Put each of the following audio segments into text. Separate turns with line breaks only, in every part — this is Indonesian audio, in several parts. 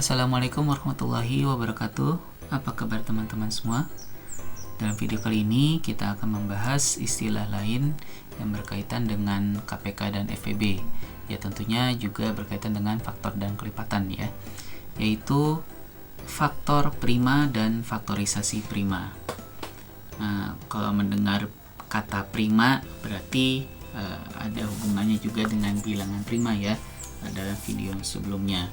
Assalamualaikum warahmatullahi wabarakatuh. Apa kabar teman-teman semua? Dalam video kali ini kita akan membahas istilah lain yang berkaitan dengan KPK dan FPB. Ya, tentunya juga berkaitan dengan faktor dan kelipatan ya, yaitu faktor prima dan faktorisasi prima. Nah, kalau mendengar kata prima berarti ada hubungannya juga dengan bilangan prima ya, pada video sebelumnya.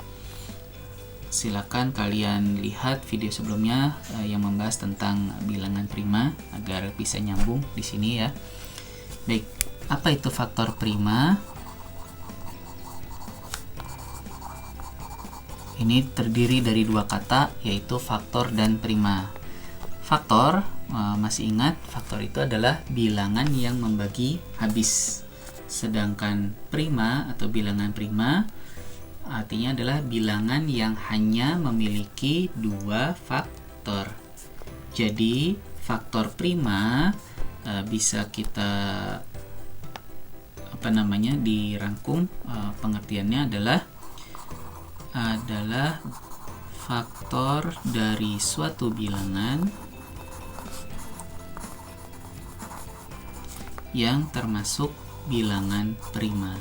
Silakan kalian lihat video sebelumnya yang membahas tentang bilangan prima agar bisa nyambung di sini ya. Baik, apa itu faktor prima? Ini terdiri dari dua kata, yaitu faktor dan prima. Faktor, masih ingat, faktor itu adalah bilangan yang membagi habis. Sedangkan prima atau bilangan prima artinya adalah bilangan yang hanya memiliki dua faktor. Jadi faktor prima bisa kita dirangkum, pengertiannya adalah faktor dari suatu bilangan yang termasuk bilangan prima,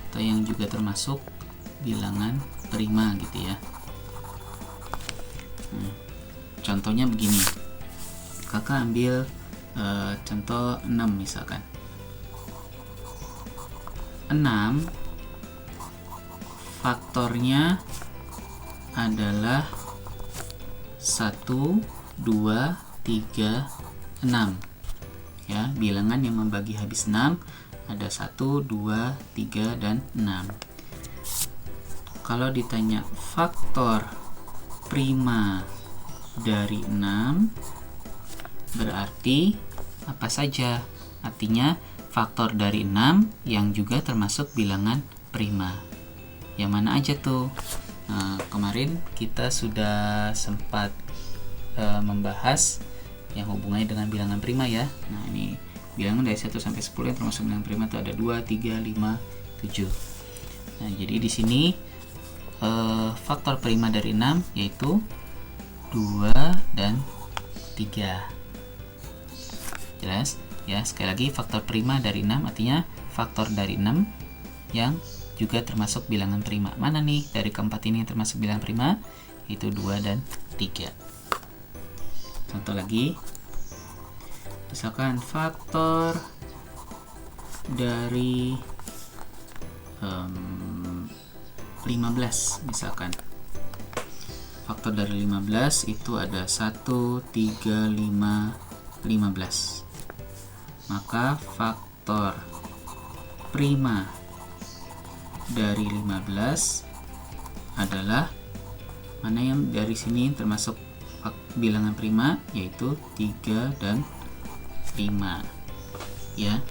atau yang juga termasuk bilangan prima gitu ya. Contohnya begini, kakak ambil contoh 6 misalkan. 6 faktornya adalah 1, 2, 3, 6 ya, bilangan yang membagi habis 6 ada 1, 2, 3, dan 6. Kalau ditanya faktor prima dari 6 berarti apa saja? Artinya faktor dari 6 yang juga termasuk bilangan prima. Yang mana aja tuh? Nah, kemarin kita sudah sempat membahas yang hubungannya dengan bilangan prima ya. Nah, ini bilangan dari 1 sampai 10 yang termasuk bilangan prima itu ada 2, 3, 5, 7. Nah, jadi di sini faktor prima dari 6 yaitu 2 dan 3. Jelas? Ya, sekali lagi faktor prima dari 6 artinya faktor dari 6 yang juga termasuk bilangan prima. Mana nih dari keempat ini yang termasuk bilangan prima? Itu 2 dan 3. Contoh lagi, misalkan faktor dari 15 misalkan. Faktor dari 15 itu ada 1, 3, 5, 15. Maka faktor prima dari 15 adalah, mana yang dari sini termasuk bilangan prima, yaitu 3 dan 5 ya.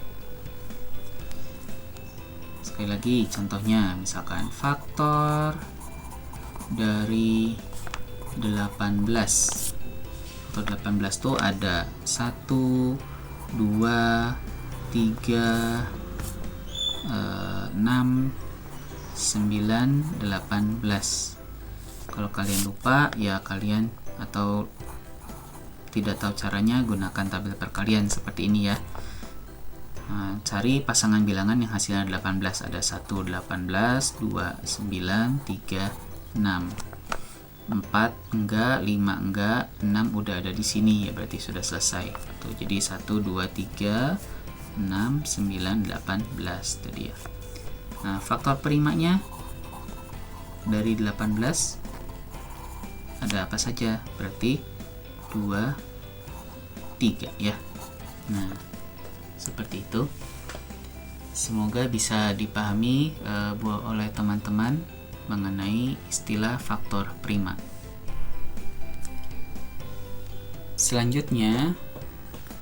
Sekali lagi contohnya, misalkan faktor dari 18. Faktor 18 tuh ada 1, 2, 3, 6, 9, 18. Kalau kalian lupa ya, kalian atau tidak tahu caranya, gunakan tabel perkalian seperti ini ya. Cari pasangan bilangan yang hasilnya 18. Ada 1, 18, 2, 9, 3, 6. 4 enggak, 5 enggak, 6 udah ada di sini ya, berarti sudah selesai. Tuh, jadi 1, 2, 3, 6, 9, 18 tadi ya. Nah, faktor primanya dari 18 ada apa saja? Berarti 2, 3 ya. Nah, seperti itu. Semoga bisa dipahami oleh teman-teman mengenai istilah faktor prima. Selanjutnya,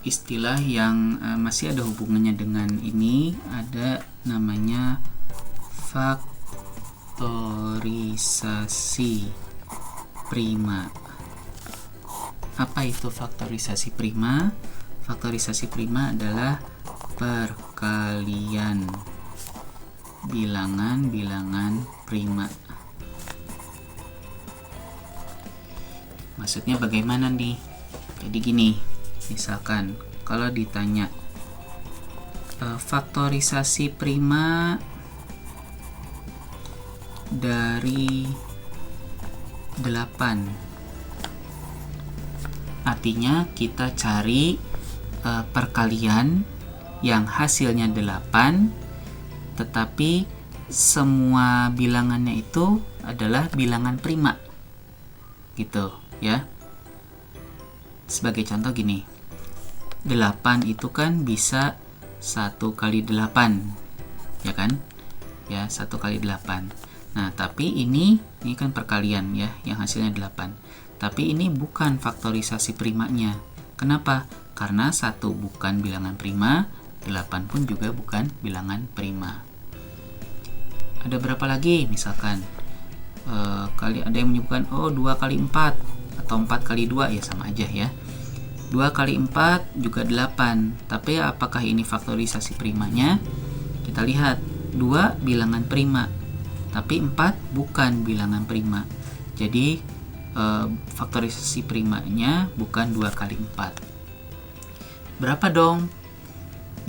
istilah yang masih ada hubungannya dengan ini ada namanya faktorisasi prima. Apa itu faktorisasi prima? Faktorisasi prima adalah perkalian bilangan-bilangan prima maksudnya bagaimana nih? Jadi gini, misalkan kalau ditanya faktorisasi prima dari 8, artinya kita cari perkalian yang hasilnya 8 tetapi semua bilangannya itu adalah bilangan prima gitu ya. Sebagai contoh gini, 8 itu kan bisa 1 kali 8 ya kan ya, 1 kali 8. Nah tapi ini kan perkalian ya yang hasilnya 8, tapi ini bukan faktorisasi primanya. Kenapa? Karena 1 bukan bilangan prima, 8 pun juga bukan bilangan prima. Ada berapa lagi? Misalkan ada yang menyebutkan 2 kali 4 atau 4 kali 2, ya sama aja ya. 2 kali 4 juga 8, tapi apakah ini faktorisasi primanya? Kita lihat, 2 bilangan prima, tapi 4 bukan bilangan prima. Jadi faktorisasi primanya bukan 2 kali 4. Berapa dong?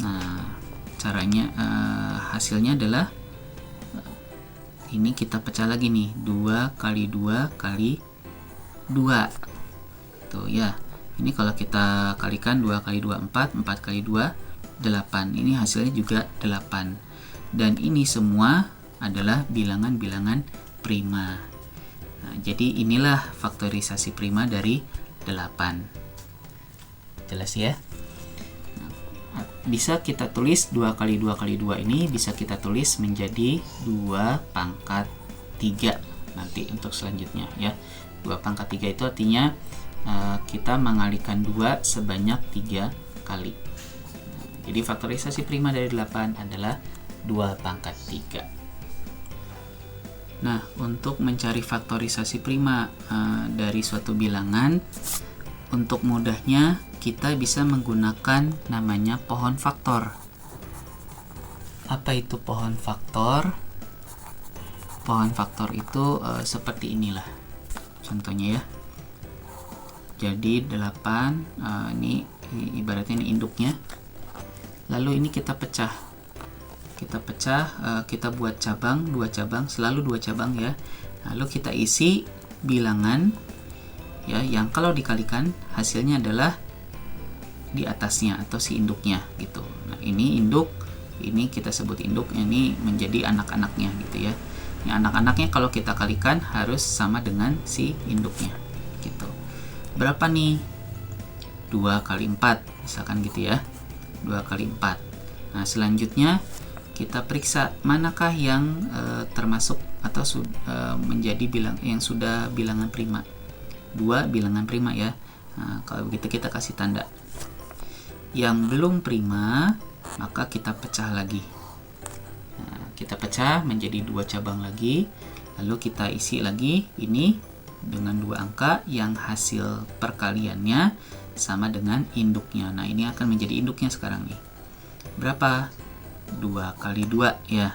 Nah, caranya hasilnya adalah ini kita pecah lagi nih, 2 kali 2 kali 2. Tuh ya. Ini kalau kita kalikan 2 kali 2 4, 4 kali 2 8. Ini hasilnya juga 8. Dan ini semua adalah bilangan-bilangan prima. Nah, jadi inilah faktorisasi prima dari 8. Jelas ya? Bisa kita tulis 2 kali 2 kali 2 ini bisa kita tulis menjadi 2 pangkat 3 nanti untuk selanjutnya ya. 2 pangkat 3 itu artinya kita mengalikan 2 sebanyak 3 kali. Jadi faktorisasi prima dari 8 adalah 2 pangkat 3. Nah, untuk mencari faktorisasi prima dari suatu bilangan, untuk mudahnya kita bisa menggunakan namanya pohon faktor. Apa itu pohon faktor? Pohon faktor itu seperti inilah contohnya ya. Jadi 8, ini ibaratnya ini induknya. Lalu ini kita pecah. Kita buat cabang, 2 cabang, selalu 2 cabang ya. Lalu kita isi bilangan ya, yang kalau dikalikan hasilnya adalah di atasnya atau si induknya gitu. Nah, ini induk, ini kita sebut induk, ini menjadi anak-anaknya gitu ya. Ini anak-anaknya kalau kita kalikan harus sama dengan si induknya gitu. Berapa nih? 2 kali 4 misalkan gitu ya. 2 kali 4. Nah, selanjutnya kita periksa manakah yang termasuk atau menjadi yang sudah bilangan prima. 2 bilangan prima ya. Nah, kalau begitu kita kasih tanda. Yang belum prima, maka kita pecah lagi. Nah, kita pecah menjadi 2 cabang lagi, lalu kita isi lagi ini dengan 2 angka yang hasil perkaliannya sama dengan induknya. Nah, ini akan menjadi induknya sekarang nih. Berapa? 2 kali 2 ya.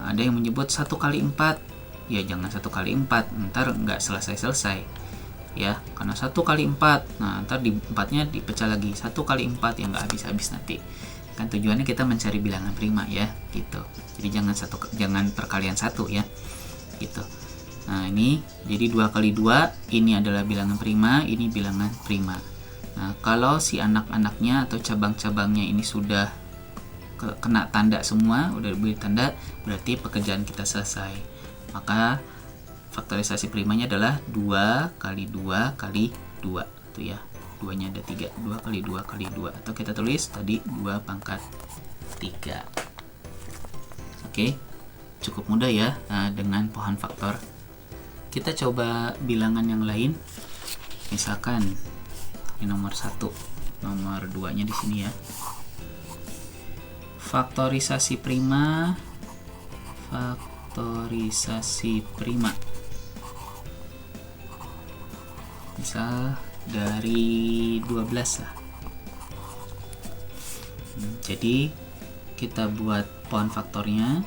Ada yang menyebut 1 kali 4. Ya jangan 1 kali 4, ntar nggak selesai-selesai ya, karena 1 kali 4, nah ntar di 4-nya dipecah lagi, 1 kali 4 yang nggak habis-habis nanti. Kan tujuannya kita mencari bilangan prima ya gitu. Jadi jangan perkalian 1 ya gitu. Nah, ini jadi 2 kali 2 ini adalah bilangan prima, ini bilangan prima. Nah, kalau si anak-anaknya atau cabang-cabangnya ini sudah kena tanda semua, udah diberi tanda, berarti pekerjaan kita selesai. Maka faktorisasi primanya adalah 2 kali 2 kali 2 itu ya. 2-nya ada 3. 2 kali 2 kali 2, atau kita tulis tadi 2 pangkat 3. Oke, cukup mudah ya dengan pohon faktor. Kita coba bilangan yang lain. Misalkan ini nomor 1, nomor 2-nya di sini ya. Faktorisasi prima. Misal dari 12 lah. Jadi kita buat pohon faktornya.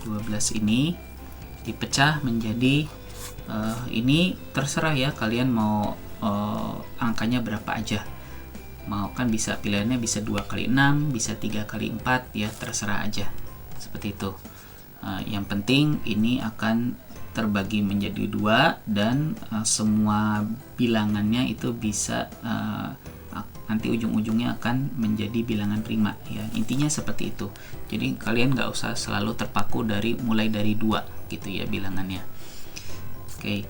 12 ini dipecah menjadi Ini terserah ya, kalian mau angkanya berapa aja. Mau kan bisa pilihannya bisa 2 kali 6, bisa 3 kali 4 ya, terserah aja. Seperti itu. Yang penting ini akan terbagi menjadi 2 dan semua bilangannya itu bisa nanti ujung-ujungnya akan menjadi bilangan prima ya. Intinya seperti itu. Jadi kalian nggak usah selalu terpaku mulai dari 2 gitu ya bilangannya. Oke.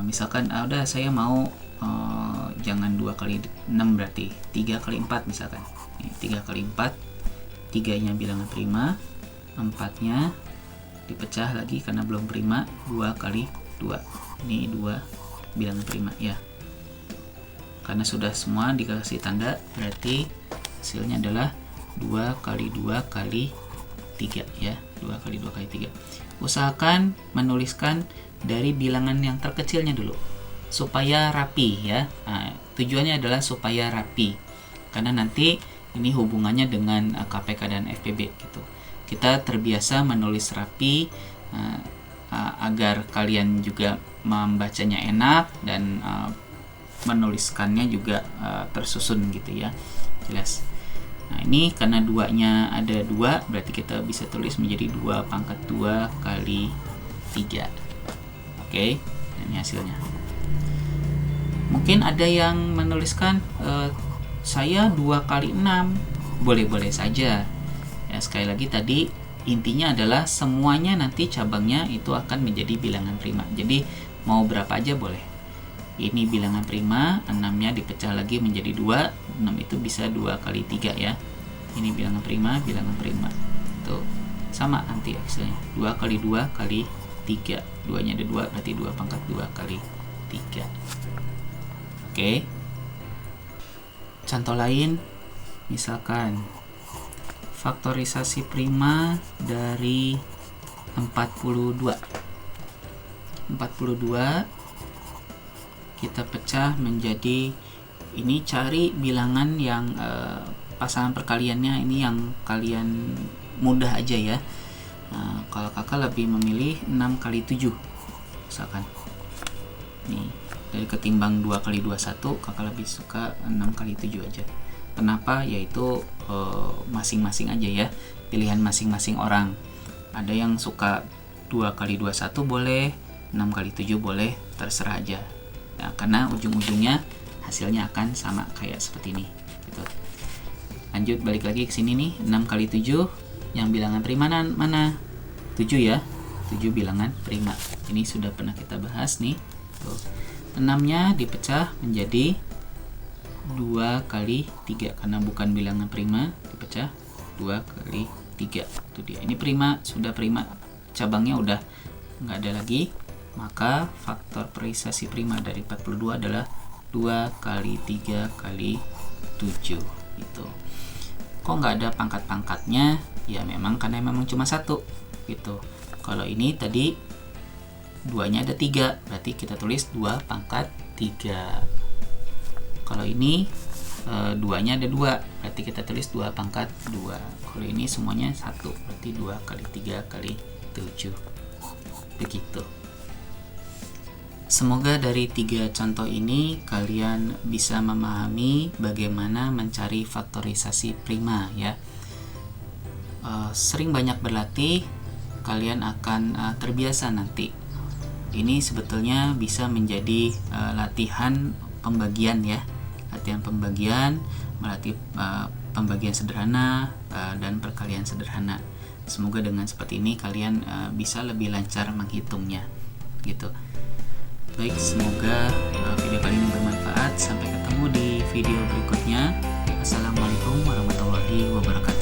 Misalkan udah saya mau jangan 2 kali 6 berarti 3 kali 4 misalkan. 3 kali 4, 3-nya bilangan prima, 4-nya dipecah lagi karena belum prima, 2 kali 2. Ini 2 bilangan prima ya. Karena sudah semua dikasih tanda, berarti hasilnya adalah 2 kali 2 kali 3 ya. 2 kali 2 kali 3. Usahakan menuliskan dari bilangan yang terkecilnya dulu supaya rapi ya. Tujuannya adalah supaya rapi karena nanti ini hubungannya dengan KPK dan FPB gitu. Kita terbiasa menulis rapi agar kalian juga membacanya enak dan menuliskannya juga tersusun gitu ya, jelas. Nah ini karena 2-nya ada 2, berarti kita bisa tulis menjadi 2 pangkat 2 kali 3. Oke, dan ini hasilnya. Mungkin ada yang menuliskan saya 2 kali 6. Boleh-boleh saja ya. Sekali lagi tadi intinya adalah semuanya nanti cabangnya itu akan menjadi bilangan prima. Jadi mau berapa aja boleh. Ini bilangan prima, 6-nya dipecah lagi menjadi 2. 6 itu bisa 2 kali 3 ya. Ini bilangan prima. Tuh, sama nanti hasilnya. 2 kali 2 kali 3. 2-nya ada 2, berarti 2 pangkat 2 kali 3. Oke. Contoh lain, misalkan faktorisasi prima dari 42 kita pecah menjadi, ini cari bilangan yang pasangan perkaliannya ini yang kalian mudah aja ya. Kalau kakak lebih memilih 6 kali 7 misalkan nih, dari ketimbang 2 kali 21 kakak lebih suka 6 kali 7 aja. Kenapa? Yaitu masing-masing aja ya, pilihan masing-masing orang. Ada yang suka 2 kali 21 boleh, 6 kali 7 boleh, terserah aja. Nah, karena ujung-ujungnya hasilnya akan sama kayak seperti ini gitu. Lanjut balik lagi ke sini nih, 6 kali 7 yang bilangan prima mana? 7 ya. 7 bilangan prima. Ini sudah pernah kita bahas nih. Tuh. 6-nya dipecah menjadi 2 kali 3 karena bukan bilangan prima, dipecah 2 kali 3. Itu dia. Ini prima, sudah prima. Cabangnya udah nggak ada lagi. Maka faktorisasi prima dari 42 adalah 2 kali 3 kali 7 gitu. Kok nggak ada pangkat-pangkatnya? Ya memang karena memang cuma 1 gitu. Kalau ini tadi 2-nya ada 3, berarti kita tulis 2 pangkat 3. Kalau ini 2-nya ada 2, berarti kita tulis 2 pangkat 2. Kalau ini semuanya 1, berarti 2 kali 3 kali 7. Begitu. Semoga dari 3 contoh ini kalian bisa memahami bagaimana mencari faktorisasi prima ya. Sering banyak berlatih, kalian akan terbiasa nanti. Ini sebetulnya bisa menjadi latihan pembagian ya. Latihan pembagian, melatih pembagian sederhana dan perkalian sederhana. Semoga dengan seperti ini kalian bisa lebih lancar menghitungnya gitu. Baik, semoga video kali ini bermanfaat. Sampai ketemu di video berikutnya. Assalamualaikum warahmatullahi wabarakatuh.